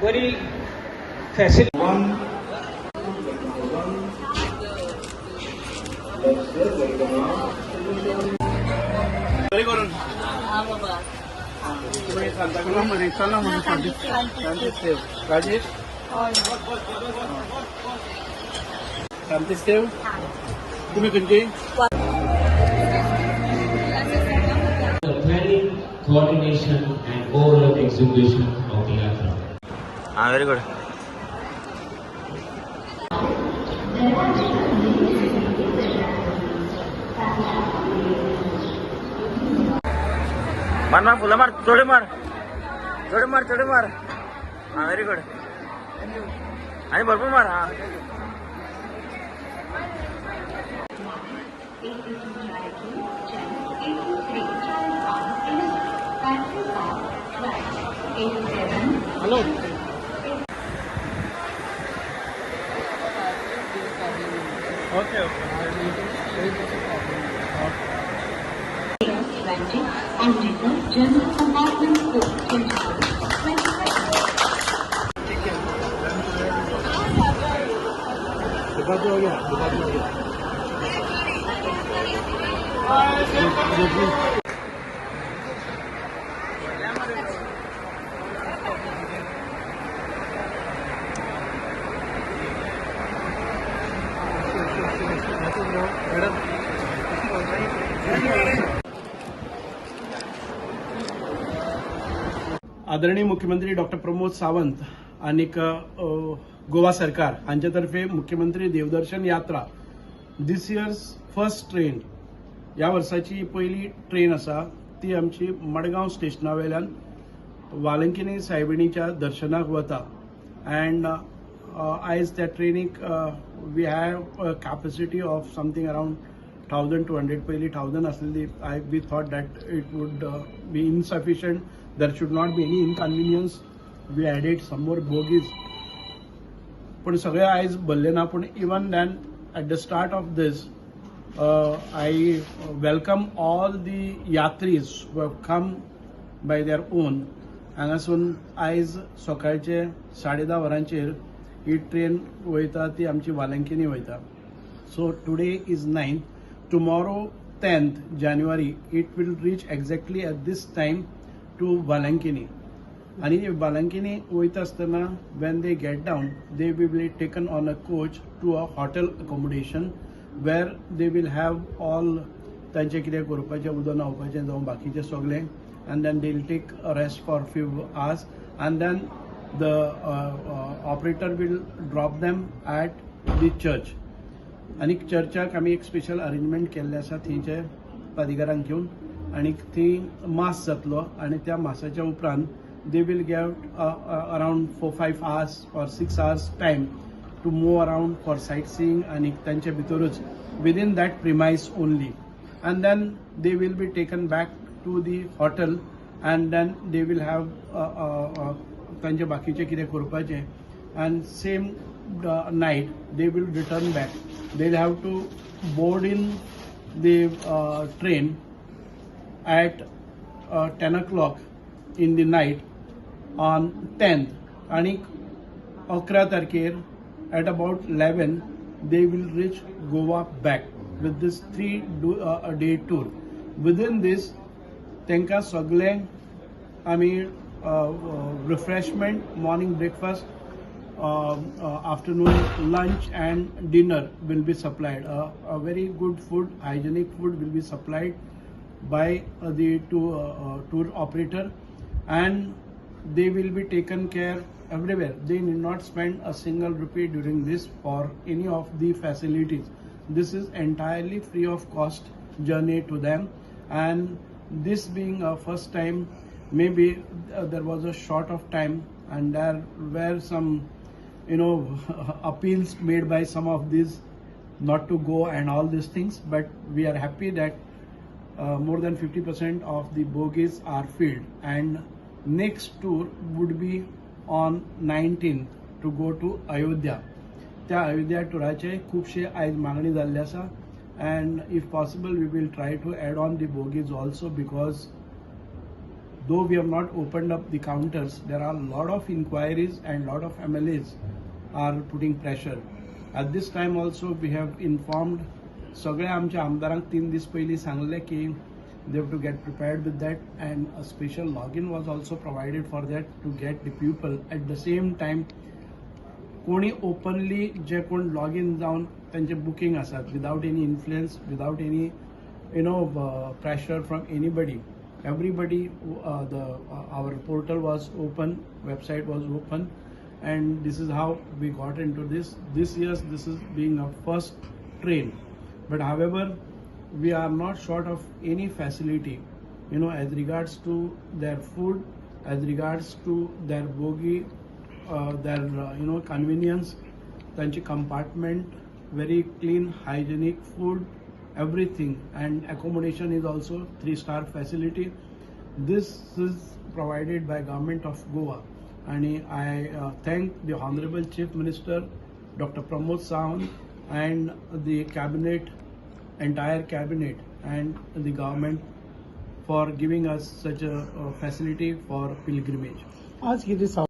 बरी फॅसिलिटी करून तुम्ही सांताक्रुजमध्ये चला म्हणून शांतीदेव राजेश शांतीदेव तुम्ही खंयची planning, coordination and overall execution of the yatra. Very good. मार फुलं मार थोडे मार हा व्हेरी गुड आणि भरपूर मार हा hello okay and reserve general compartment code 24. Department हो गया आदरणीय मुख्यमंत्री डॉक्टर प्रमोद सावंत आणि गोवा सरकार हांच्यातर्फे मुख्यमंत्री देवदर्शन यात्रा दिस इयर्स फर्स्ट ट्रेन ह्या वर्साची पहिली ट्रेन आसा ती आमची मडगांव स्टेशना वयल्यान वालंकिनी सायबिणीच्या दर्शनाक वता अँड आयज त्या ट्रेनीक we have capacity of something around 1200 पहिली 1000 आसलेली we thought that it would be insufficient there should not be any inconvenience we added some more bogies पण सगळे आयज भरले ना पण even then at the start of this I welcome all the यात्रीज who have come by their own हांगासून आयज सकाळचे 10:30 वरांचेर ही ट्रेन वयता ती आमची वालंकिनी वयता so today is 9th tomorrow 10th January it will reach exactly at this time to Valankini. आणि Valankini वयता आसतना when they get down they will be taken on a coach to a hotel accommodation where they will have all तांचे कितें करपाचें उदक न्हावपाचें जावं बाकीचें सगळें and then they will take a rest for few hours and then the operator will drop them at the church. आणि चर्चाक आमी एक स्पेशल अरेंजमेंट केल्ले आसा थंयचे अधिकाऱ्यांक घेवन आणि थी मास जातलो आणि त्या मासाच्या उपरांत they will give around 4-5 hours or 6 hours time to move around for sightseeing आणि त्यांच्या भितरूच within that premise only and then they will be taken back to the hotel and then they will have त्यांचे बाकीचे कितें करपाचें and same night they will return back they will have to board in the train at 10 o'clock in the night on 10th आणि 11 तारखेर at about 11 they will reach Goa back with this 3-day tour. Within this त्यांका सगळे आमी refreshment, morning breakfast, afternoon lunch and dinner will be supplied. A very good food, hygienic food will be supplied by the tour operator and they will be taken care everywhere. They need not spend a single rupee during this for any of the facilities. This is entirely free of cost journey to them and this being a first time maybe there was a short of time and there were some appeals made by some of these not to go and all these things but we are happy that more than 50% of the bogies are filled and next tour would be on 19th to go to Ayodhya. त्या अयोध्या टुराचे खूबशे आयज मागणी जाल्ली आसा and if possible we will try to add on the bogies also because though we have not opened up the counters, there are a lot of inquiries and lot of MLAs are putting pressure. At this time also we have informed सगळ्या आमच्या आमदारांक 3 दीस पयलीं सांगले की they have to get prepared with that, and a special login was also provided for that to get the people. At the same time, कोणी openly जे कोण log in जावन त्यांचे बुकींग आसात without any influence, without any pressure from anybody, everybody, our portal was open, website was open, and this is how we got into this. This year this is being a first train, but however we are not short of any facility, as regards to their food, as regards to their bogie, their convenience, त्यांची compartment, very clean, hygienic food, everything, and accommodation is also 3-star facility. This is provided by Government of Goa, and I thank the Honorable Chief Minister Dr. Pramod Sawant and the cabinet, entire cabinet, and the government for giving us such a facility for pilgrimage. आज किती